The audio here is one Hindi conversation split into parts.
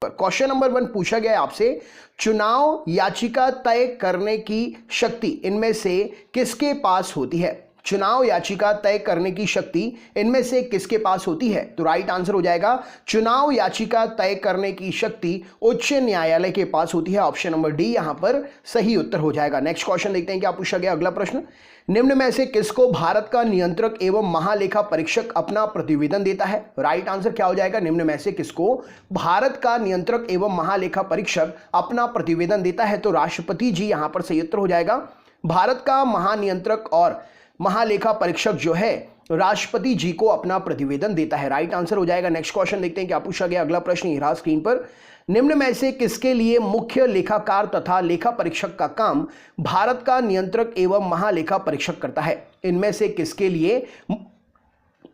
क्वेश्चन नंबर 1 पूछा गया है आपसे, चुनाव याचिका तय करने की शक्ति इनमें से किसके पास होती है? चुनाव याचिका तय करने की शक्ति इनमें से किसके पास होती है? तो राइट आंसर हो जाएगा चुनाव याचिका तय करने की शक्ति उच्च न्यायालय के पास होती है। ऑप्शन नंबर डी यहां पर सही उत्तर हो जाएगा। नेक्स्ट क्वेश्चन देखते हैं क्या पूछा गया। अगला प्रश्न, निम्न में से किसको भारत का नियंत्रक एवं महालेखा परीक्षक अपना प्रतिवेदन देता है? राइट आंसर क्या हो जाएगा? निम्न में से किसको भारत का नियंत्रक एवं महालेखा परीक्षक अपना प्रतिवेदन देता है? तो राष्ट्रपति जी यहां पर सही उत्तर हो जाएगा। भारत का महानियंत्रक और महालेखा परीक्षक जो है राष्ट्रपति जी को अपना प्रतिवेदन देता है। राइट आंसर हो जाएगा। नेक्स्ट क्वेश्चन देखते हैं क्या पूछा गया। अगला प्रश्न ये रहा स्क्रीन पर, निम्न में से किसके लिए मुख्य लेखाकार तथा लेखा परीक्षक का काम भारत का नियंत्रक एवं महालेखा परीक्षक करता है? इनमें से किसके लिए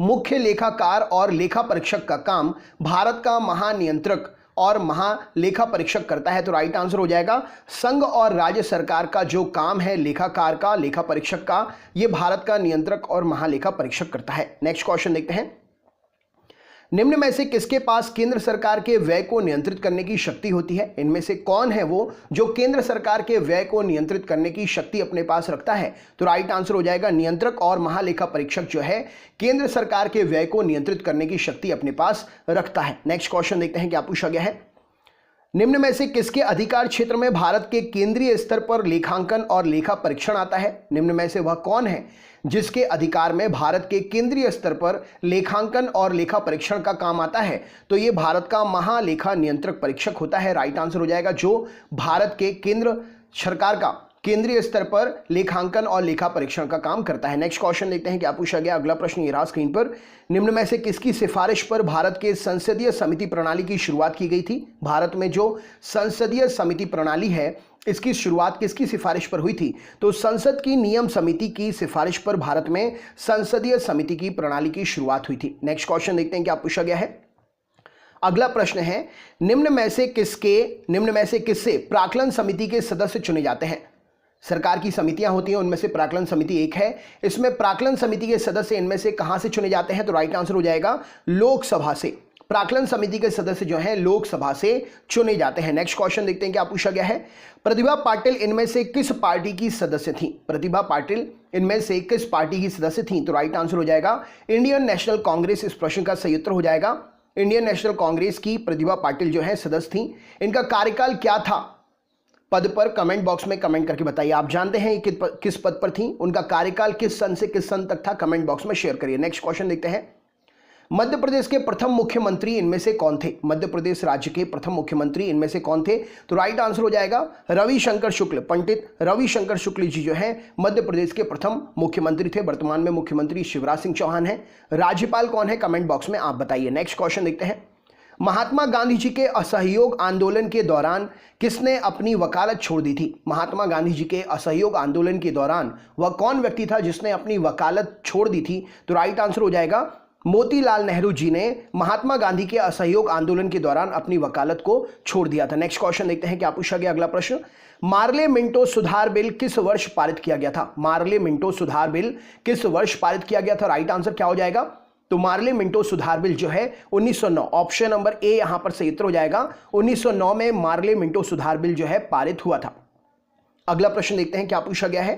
मुख्य लेखाकार और लेखा परीक्षक का काम भारत का महानियंत्रक और महालेखा परीक्षक करता है? तो राइट आंसर हो जाएगा संघ और राज्य सरकार का जो काम है लेखाकार का, लेखा परीक्षक का, यह भारत का नियंत्रक और महालेखा परीक्षक करता है। नेक्स्ट क्वेश्चन देखते हैं, निम्न में से किसके पास केंद्र सरकार के व्यय को नियंत्रित करने की शक्ति होती है? इनमें से कौन है वो जो केंद्र सरकार के व्यय को नियंत्रित करने की शक्ति अपने पास रखता है? तो राइट आंसर हो जाएगा नियंत्रक और महालेखा परीक्षक जो है केंद्र सरकार के व्यय को नियंत्रित करने की शक्ति अपने पास रखता है। नेक्स्ट क्वेश्चन देखते हैं क्या पूछा गया है। निम्न में से किसके अधिकार क्षेत्र में भारत के केंद्रीय स्तर पर लेखांकन और लेखा परीक्षण आता है? निम्न में से वह कौन है जिसके अधिकार में भारत के केंद्रीय स्तर पर लेखांकन और लेखा परीक्षण का काम आता है? तो यह भारत का महालेखा नियंत्रक परीक्षक होता है। राइट आंसर हो जाएगा जो भारत के केंद्र सरकार का केंद्रीय स्तर पर लेखांकन और लेखा परीक्षण का काम करता है। नेक्स्ट क्वेश्चन देखते हैं क्या पूछा गया। अगला प्रश्न ये रहा स्क्रीन पर, निम्न में से किसकी सिफारिश पर भारत के संसदीय समिति प्रणाली की शुरुआत की गई थी? भारत में जो संसदीय समिति प्रणाली है इसकी शुरुआत किसकी सिफारिश पर हुई थी? तो संसद की नियम समिति की सिफारिश पर भारत में संसदीय समिति की प्रणाली की शुरुआत हुई थी। नेक्स्ट क्वेश्चन देखते हैं क्या पूछा गया है। अगला प्रश्न है, निम्न में से किससे प्राक्कलन समिति के सदस्य चुने जाते हैं? सरकार की समितियां होती हैं उनमें से प्राक्कलन समिति एक है। इसमें प्राक्कलन समिति के सदस्य इनमें से कहां से चुने जाते हैं? तो राइट आंसर हो जाएगा लोकसभा से। प्राक्कलन समिति के सदस्य जो हैं लोकसभा से चुने जाते हैं। नेक्स्ट क्वेश्चन देखते हैं क्या पूछा गया है। प्रतिभा पाटिल इनमें से किस पार्टी की सदस्य थी? प्रतिभा पाटिल इनमें से किस पार्टी की सदस्य थी? तो राइट आंसर हो जाएगा इंडियन नेशनल कांग्रेस। इस प्रश्न का सही उत्तर हो जाएगा इंडियन नेशनल कांग्रेस की प्रतिभा पाटिल जो है सदस्य थी। इनका कार्यकाल क्या था पद पर? कमेंट बॉक्स में कमेंट करके बताइए। आप जानते हैं किस पद पर थी, उनका कार्यकाल किस सन से किस सन तक था? कमेंट बॉक्स में शेयर करिए। नेक्स्ट क्वेश्चन देखते हैं, मध्य प्रदेश के प्रथम मुख्यमंत्री इनमें से कौन थे? मध्य प्रदेश राज्य के प्रथम मुख्यमंत्री इनमें से कौन थे? तो राइट आंसर हो जाएगा रविशंकर शुक्ल। पंडित रविशंकर शुक्ल जी जो है मध्य प्रदेश के प्रथम मुख्यमंत्री थे। वर्तमान में मुख्यमंत्री शिवराज सिंह चौहान है। राज्यपाल कौन है? कमेंट बॉक्स में आप बताइए। नेक्स्ट क्वेश्चन देखते हैं, महात्मा गांधी जी के असहयोग आंदोलन के दौरान किसने अपनी वकालत छोड़ दी थी? महात्मा गांधी जी के असहयोग आंदोलन के दौरान वह कौन व्यक्ति था जिसने अपनी वकालत छोड़ दी थी? तो राइट आंसर हो जाएगा मोतीलाल नेहरू जी ने महात्मा गांधी के असहयोग आंदोलन के दौरान अपनी वकालत को छोड़ दिया था। नेक्स्ट क्वेश्चन देखते हैं क्या पूछा गया। अगला प्रश्न, मार्ले मिंटो सुधार बिल किस वर्ष पारित किया गया था? मार्ले मिंटो सुधार बिल किस वर्ष पारित किया गया था? राइट आंसर क्या हो जाएगा? तो मार्ले मिंटो सुधार बिल जो है 1909। ऑप्शन नंबर ए यहां पर सही उत्तर हो जाएगा। 1909 में मार्ले मिंटो सुधार बिल जो है पारित हुआ था। अगला प्रश्न देखते हैं क्या पूछा गया है।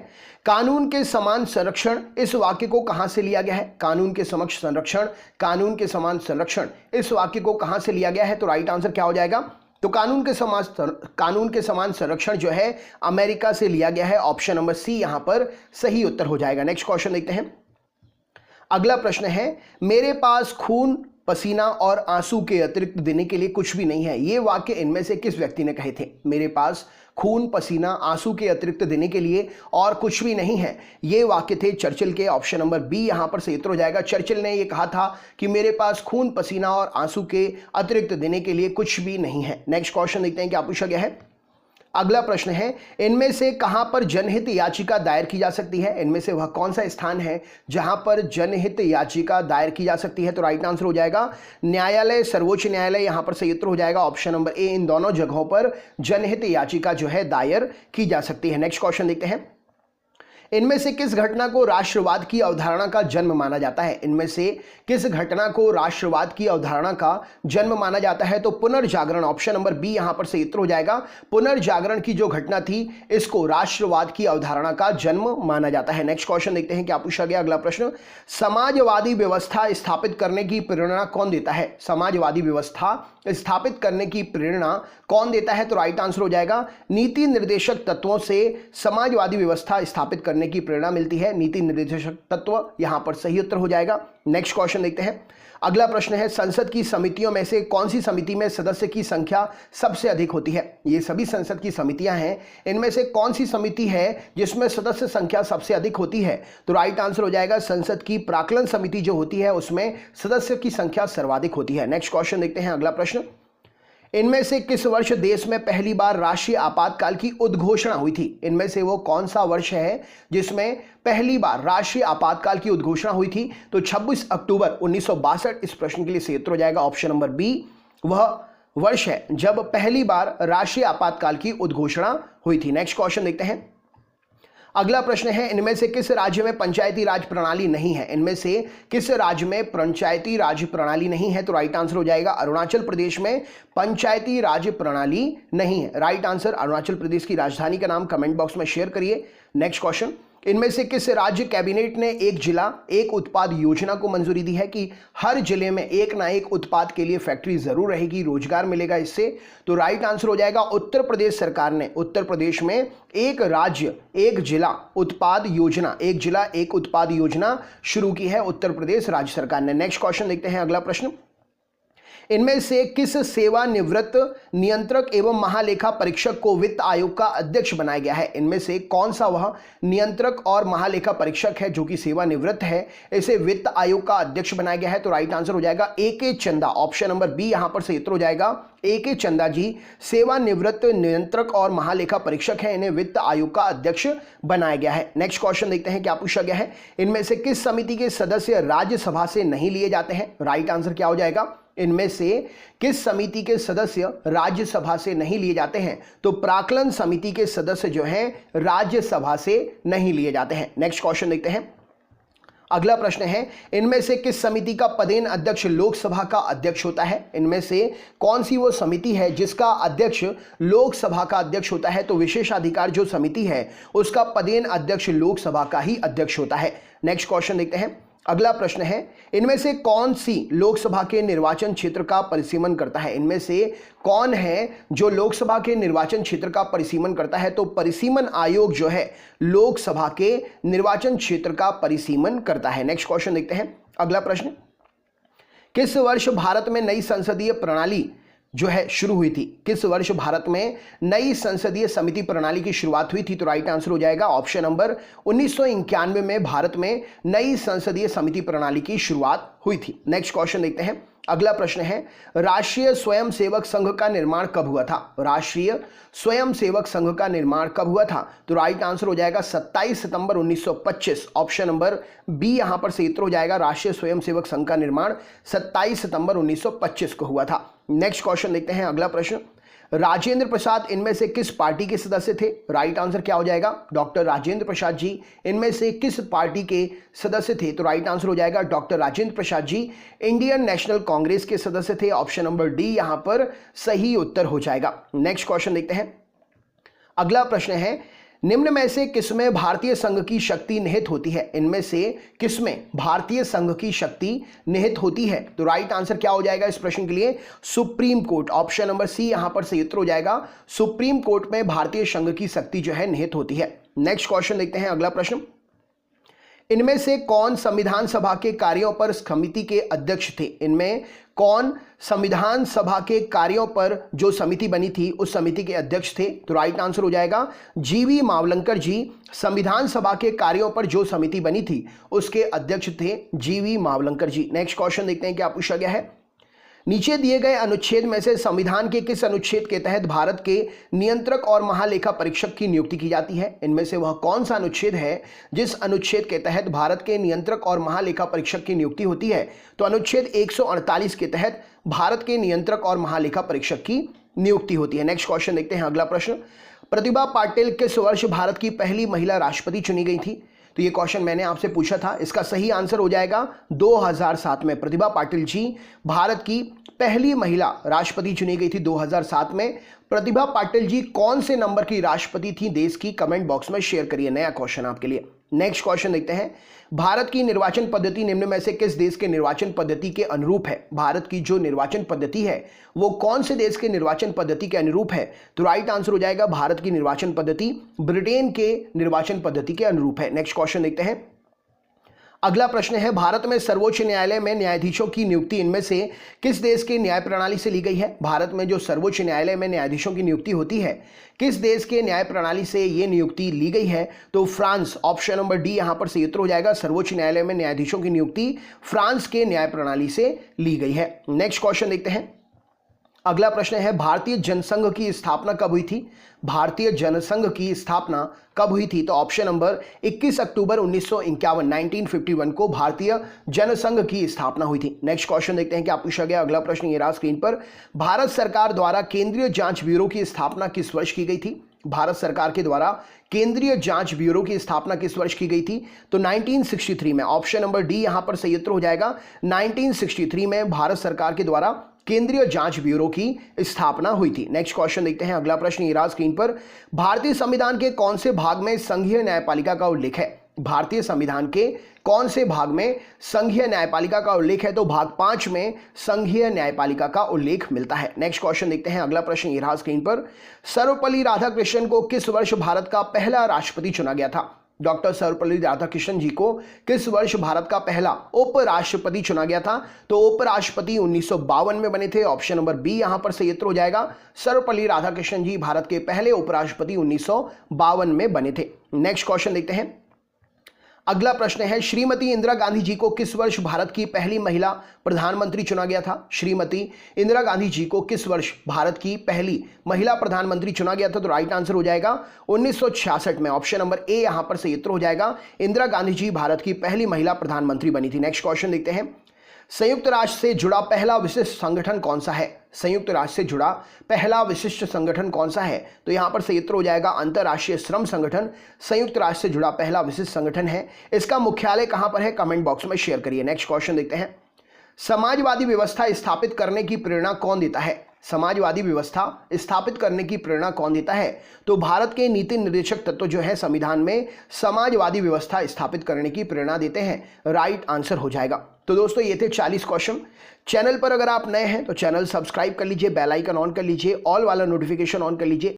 कानून के समान संरक्षण इस वाक्य को कहां से लिया गया है? कानून के समक्ष संरक्षण, कानून के समान संरक्षण इस वाक्य को कहां से लिया गया है? तो राइट आंसर क्या हो जाएगा? तो कानून के समान संरक्षण जो है अमेरिका से लिया गया है। ऑप्शन नंबर सी यहां पर सही उत्तर हो जाएगा। नेक्स्ट क्वेश्चन देखते हैं। अगला प्रश्न है, मेरे पास खून पसीना और आंसू के अतिरिक्त देने के लिए कुछ भी नहीं है, ये वाक्य इनमें से किस व्यक्ति ने कहे थे? मेरे पास खून पसीना आंसू के अतिरिक्त देने के लिए और कुछ भी नहीं है, ये वाक्य थे चर्चिल के। ऑप्शन नंबर बी यहां पर सही उत्तर हो जाएगा। चर्चिल ने यह कहा था कि मेरे पास खून पसीना और आंसू के अतिरिक्त देने के लिए कुछ भी नहीं है। नेक्स्ट क्वेश्चन देखते हैं क्या पूछा गया है। अगला प्रश्न है, इनमें से कहां पर जनहित याचिका दायर की जा सकती है? इनमें से वह कौन सा स्थान है जहां पर जनहित याचिका दायर की जा सकती है? तो राइट आंसर हो जाएगा न्यायालय, सर्वोच्च न्यायालय। यहां पर सही उत्तर हो जाएगा ऑप्शन नंबर ए। इन दोनों जगहों पर जनहित याचिका जो है दायर की जा सकती है। नेक्स्ट क्वेश्चन देखते हैं, इनमें से किस घटना को राष्ट्रवाद की अवधारणा का जन्म माना जाता है? इनमें से किस घटना को राष्ट्रवाद की अवधारणा का जन्म माना जाता है? तो पुनर्जागरण, ऑप्शन नंबर बी यहां पर सही उत्तर हो जाएगा। पुनर्जागरण की जो घटना थी इसको राष्ट्रवाद की अवधारणा का जन्म माना जाता है। नेक्स्ट क्वेश्चन देखते हैं क्या पूछा गया। अगला प्रश्न, समाजवादी व्यवस्था स्थापित करने की प्रेरणा कौन देता है? समाजवादी व्यवस्था स्थापित करने की प्रेरणा कौन देता है? तो राइट आंसर हो जाएगा नीति निर्देशक तत्वों से समाजवादी व्यवस्था स्थापित करने की प्रेरणा मिलती है। नीति निर्देशक तत्व यहां पर सही उत्तर हो जाएगा। नेक्स्ट क्वेश्चन देखते हैं। अगला प्रश्न है, संसद की समितियों में से कौन सी समिति में सदस्य की संख्या सबसे अधिक होती है? ये सभी संसद की समितियां हैं, इनमें से कौन सी समिति है जिसमें सदस्य संख्या सबसे अधिक होती है? तो राइट आंसर हो जाएगा संसद की प्राक्कलन समिति जो होती है उसमें सदस्य की संख्या सर्वाधिक होती है। नेक्स्ट क्वेश्चन देखते हैं। अगला प्रश्न, इनमें से किस वर्ष देश में पहली बार राष्ट्रीय आपातकाल की उद्घोषणा हुई थी? इनमें से वो कौन सा वर्ष है जिसमें पहली बार राष्ट्रीय आपातकाल की उद्घोषणा हुई थी? तो 26 अक्टूबर 1962 इस प्रश्न के लिए सही उत्तर हो जाएगा। ऑप्शन नंबर बी वह वर्ष है जब पहली बार राष्ट्रीय आपातकाल की उद्घोषणा हुई थी। नेक्स्ट क्वेश्चन देखते हैं। अगला प्रश्न है, इनमें से किस राज्य में पंचायती राज प्रणाली नहीं है? इनमें से किस राज्य में पंचायती राज प्रणाली नहीं है? तो राइट आंसर हो जाएगा अरुणाचल प्रदेश में पंचायती राज प्रणाली नहीं है। राइट आंसर अरुणाचल प्रदेश की राजधानी का नाम कमेंट बॉक्स में शेयर करिए। नेक्स्ट क्वेश्चन, इनमें से किस राज्य कैबिनेट ने एक जिला एक उत्पाद योजना को मंजूरी दी है कि हर जिले में एक ना एक उत्पाद के लिए फैक्ट्री जरूर रहेगी, रोजगार मिलेगा इससे? तो राइट आंसर हो जाएगा उत्तर प्रदेश सरकार ने उत्तर प्रदेश में एक राज्य एक जिला उत्पाद योजना, एक जिला एक उत्पाद योजना शुरू की है उत्तर प्रदेश राज्य सरकार ने। नेक्स्ट क्वेश्चन देखते हैं। अगला प्रश्न, इनमें से किस सेवानिवृत्त नियंत्रक एवं महालेखा परीक्षक को वित्त आयोग का अध्यक्ष बनाया गया है? इनमें से कौन सा वह नियंत्रक और महालेखा परीक्षक है जो कि सेवानिवृत्त है, इसे वित्त आयोग का अध्यक्ष बनाया गया है? तो राइट आंसर हो जाएगा ए.के. चंदा, ऑप्शन नंबर बी यहां पर सही उत्तर हो जाएगा। ए.के. चंदा जी सेवानिवृत्त नियंत्रक और महालेखा परीक्षक है, इन्हें वित्त आयोग का अध्यक्ष बनाया गया है। नेक्स्ट क्वेश्चन देखते हैं क्या पूछा गया है। इनमें से किस समिति के सदस्य राज्यसभा से नहीं लिए जाते हैं? राइट आंसर क्या हो जाएगा? इनमें से किस समिति के सदस्य राज्यसभा से नहीं लिए जाते हैं? तो प्राक्कलन समिति के सदस्य जो हैं राज्यसभा से नहीं लिए जाते हैं। नेक्स्ट क्वेश्चन देखते हैं। अगला प्रश्न है, इनमें से किस समिति का पदेन अध्यक्ष लोकसभा का अध्यक्ष होता है? इनमें से कौन सी वो समिति है जिसका अध्यक्ष लोकसभा का अध्यक्ष होता है? तो विशेषाधिकार जो समिति है उसका पदेन अध्यक्ष लोकसभा का ही अध्यक्ष होता है। नेक्स्ट क्वेश्चन देखते हैं। अगला प्रश्न है, इनमें से कौन सी लोकसभा के निर्वाचन क्षेत्र का परिसीमन करता है? इनमें से कौन है जो लोकसभा के निर्वाचन क्षेत्र का परिसीमन करता है? तो परिसीमन आयोग जो है लोकसभा के निर्वाचन क्षेत्र का परिसीमन करता है। नेक्स्ट क्वेश्चन देखते हैं। अगला प्रश्न, किस वर्ष भारत में नई संसदीय प्रणाली जो है शुरू हुई थी? किस वर्ष भारत में नई संसदीय समिति प्रणाली की शुरुआत हुई थी? तो राइट आंसर हो जाएगा ऑप्शन नंबर 1991 में भारत में नई संसदीय समिति प्रणाली की शुरुआत हुई थी। नेक्स्ट क्वेश्चन देखते हैं। अगला प्रश्न है, राष्ट्रीय स्वयंसेवक संघ का निर्माण कब हुआ था? राष्ट्रीय स्वयंसेवक संघ का निर्माण कब हुआ था? तो राइट आंसर हो जाएगा 27 सितंबर 1925, ऑप्शन नंबर बी यहां पर सही उत्तर हो जाएगा। राष्ट्रीय स्वयंसेवक संघ का निर्माण 27 सितंबर 1925 को हुआ था। नेक्स्ट क्वेश्चन देखते हैं। अगला प्रश्न, राजेंद्र प्रसाद इनमें से किस पार्टी के सदस्य थे? राइट आंसर क्या हो जाएगा? डॉक्टर राजेंद्र प्रसाद जी इनमें से किस पार्टी के सदस्य थे? तो राइट आंसर हो जाएगा doctor Rajendra Prasad ji Indian national Congress के सदस्य थे। ऑप्शन नंबर डी यहां पर सही उत्तर हो जाएगा। नेक्स्ट क्वेश्चन देखते हैं। अगला प्रश्न है, निम्न में से किसमें भारतीय संघ की शक्ति निहित होती है? इनमें से किसमें भारतीय संघ की शक्ति निहित होती है? तो राइट आंसर क्या हो जाएगा इस प्रश्न के लिए? Supreme court, option number C यहां पर सही उत्तर हो जाएगा। सुप्रीम कोर्ट में भारतीय संघ की शक्ति जो है निहित होती है। नेक्स्ट क्वेश्चन देखते हैं। अगला प्रश्न, इनमें से कौन संविधान सभा के कार्यों पर समिति के अध्यक्ष थे? इनमें कौन संविधान सभा के कार्यों पर जो समिति बनी थी उस समिति के अध्यक्ष थे? तो राइट आंसर हो जाएगा जीवी मावलंकर जी संविधान सभा के कार्यों पर जो समिति बनी थी उसके अध्यक्ष थे जीवी मावलंकर जी। नेक्स्ट क्वेश्चन देखते हैं क्या पूछा गया है। नीचे दिए गए अनुच्छेद में से संविधान के किस अनुच्छेद के तहत भारत के नियंत्रक और महालेखा परीक्षक की नियुक्ति की जाती है? इनमें से वह कौन सा अनुच्छेद है जिस अनुच्छेद के तहत भारत के नियंत्रक और महालेखा परीक्षक की नियुक्ति होती है? तो अनुच्छेद 148 के तहत भारत के नियंत्रक और महालेखा परीक्षक की नियुक्ति होती है। नेक्स्ट क्वेश्चन देखते हैं। अगला प्रश्न, प्रतिभा पाटिल किस वर्ष भारत की पहली महिला राष्ट्रपति चुनी गई थी? तो ये क्वेश्चन मैंने आपसे पूछा था, इसका सही आंसर हो जाएगा 2007 में। प्रतिभा पाटिल जी भारत की पहली महिला राष्ट्रपति चुनी गई थी 2007 में। प्रतिभा पाटिल जी कौन से नंबर की राष्ट्रपति थी देश की? कमेंट बॉक्स में शेयर करिए, नया क्वेश्चन आपके लिए। नेक्स्ट क्वेश्चन देखते हैं, भारत की निर्वाचन पद्धति निम्न में से किस देश के निर्वाचन पद्धति के अनुरूप है? भारत की जो निर्वाचन पद्धति है वो कौन से देश के निर्वाचन पद्धति के अनुरूप है? तो राइट आंसर हो जाएगा भारत की निर्वाचन पद्धति ब्रिटेन के निर्वाचन पद्धति के अनुरूप है। नेक्स्ट क्वेश्चन देखते हैं, अगला प्रश्न है, भारत में सर्वोच्च न्यायालय में न्यायाधीशों की नियुक्ति इनमें से किस देश के न्याय प्रणाली से ली गई है? भारत में जो सर्वोच्च न्यायालय में न्यायाधीशों की नियुक्ति होती है किस देश के न्याय प्रणाली से ये नियुक्ति ली गई है? तो फ्रांस, ऑप्शन नंबर डी यहां पर सही उत्तर हो जाएगा। सर्वोच्च न्यायालय में न्यायाधीशों की नियुक्ति फ्रांस के न्याय प्रणाली से ली गई है। नेक्स्ट क्वेश्चन देखते हैं, अगला प्रश्न है, भारतीय जनसंघ की स्थापना कब हुई थी? भारतीय जनसंघ की स्थापना कब हुई थी? तो ऑप्शन नंबर 21 अक्टूबर 1951 को भारतीय जनसंघ की स्थापना हुई थी। नेक्स्ट क्वेश्चन देखते हैं क्या पूछा गया। अगला प्रश्न ये रहा स्क्रीन पर, भारत सरकार द्वारा केंद्रीय जांच ब्यूरो की स्थापना किस वर्ष की गई थी? भारत सरकार के द्वारा केंद्रीय जांच ब्यूरो की स्थापना किस वर्ष की गई थी? तो 1963 में। ऑप्शन नंबर डी यहां पर सही उत्तर हो जाएगा। 1963 में भारत सरकार के द्वारा केंद्रीय जांच ब्यूरो की स्थापना हुई थी। नेक्स्ट क्वेश्चन देखते हैं, अगला प्रश्न ये रहा स्क्रीन पर, भारतीय संविधान के कौन से भाग में संघीय न्यायपालिका का उल्लेख है? भारतीय संविधान के कौन से भाग में संघीय न्यायपालिका का उल्लेख है? तो भाग 5 में संघीय न्यायपालिका का उल्लेख मिलता है। नेक्स्ट क्वेश्चन देखते हैं, अगला प्रश्न ये रहा स्क्रीन पर, सर्वपल्ली राधाकृष्णन को किस वर्ष भारत का पहला राष्ट्रपति चुना गया था? डॉक्टर सर्वपल्ली राधाकृष्णन जी को किस वर्ष भारत का पहला उपराष्ट्रपति चुना गया था? तो उपराष्ट्रपति 1952 में बने थे। ऑप्शन नंबर बी यहां पर सही उत्तर हो जाएगा। सर्वपल्ली राधाकृष्णन जी भारत के पहले उपराष्ट्रपति 1952 में बने थे। नेक्स्ट क्वेश्चन देखते हैं, अगला प्रश्न है, श्रीमती इंदिरा गांधी जी को किस वर्ष भारत की पहली महिला प्रधानमंत्री चुना गया था? श्रीमती इंदिरा गांधी जी को किस वर्ष भारत की पहली महिला प्रधानमंत्री चुना गया था? तो राइट आंसर हो जाएगा 1966 में। ऑप्शन नंबर ए यहां पर सही उत्तर हो जाएगा। इंदिरा गांधी जी भारत की पहली महिला प्रधानमंत्री बनी थी। नेक्स्ट क्वेश्चन देखते हैं, संयुक्त राष्ट्र से जुड़ा पहला विशिष्ट संगठन कौन सा है? संयुक्त राष्ट्र से जुड़ा पहला विशिष्ट संगठन कौन सा है? तो यहां पर सही उत्तर हो जाएगा अंतर्राष्ट्रीय श्रम संगठन संयुक्त राष्ट्र से जुड़ा पहला विशिष्ट संगठन है। इसका मुख्यालय कहां पर है? कमेंट बॉक्स में शेयर करिए। नेक्स्ट क्वेश्चन देखते हैं, समाजवादी व्यवस्था स्थापित करने की प्रेरणा कौन देता है? समाजवादी व्यवस्था स्थापित करने की प्रेरणा कौन देता है? तो भारत के नीति निर्देशक तत्व जो है संविधान में समाजवादी व्यवस्था स्थापित करने की प्रेरणा देते हैं। राइट आंसर हो जाएगा। तो दोस्तों ये थे 40 क्वेश्चन। चैनल पर अगर आप नए हैं तो चैनल सब्सक्राइब कर लीजिए, बेल आइकन ऑन कर लीजिए, ऑल वाला नोटिफिकेशन ऑन कर लीजिए।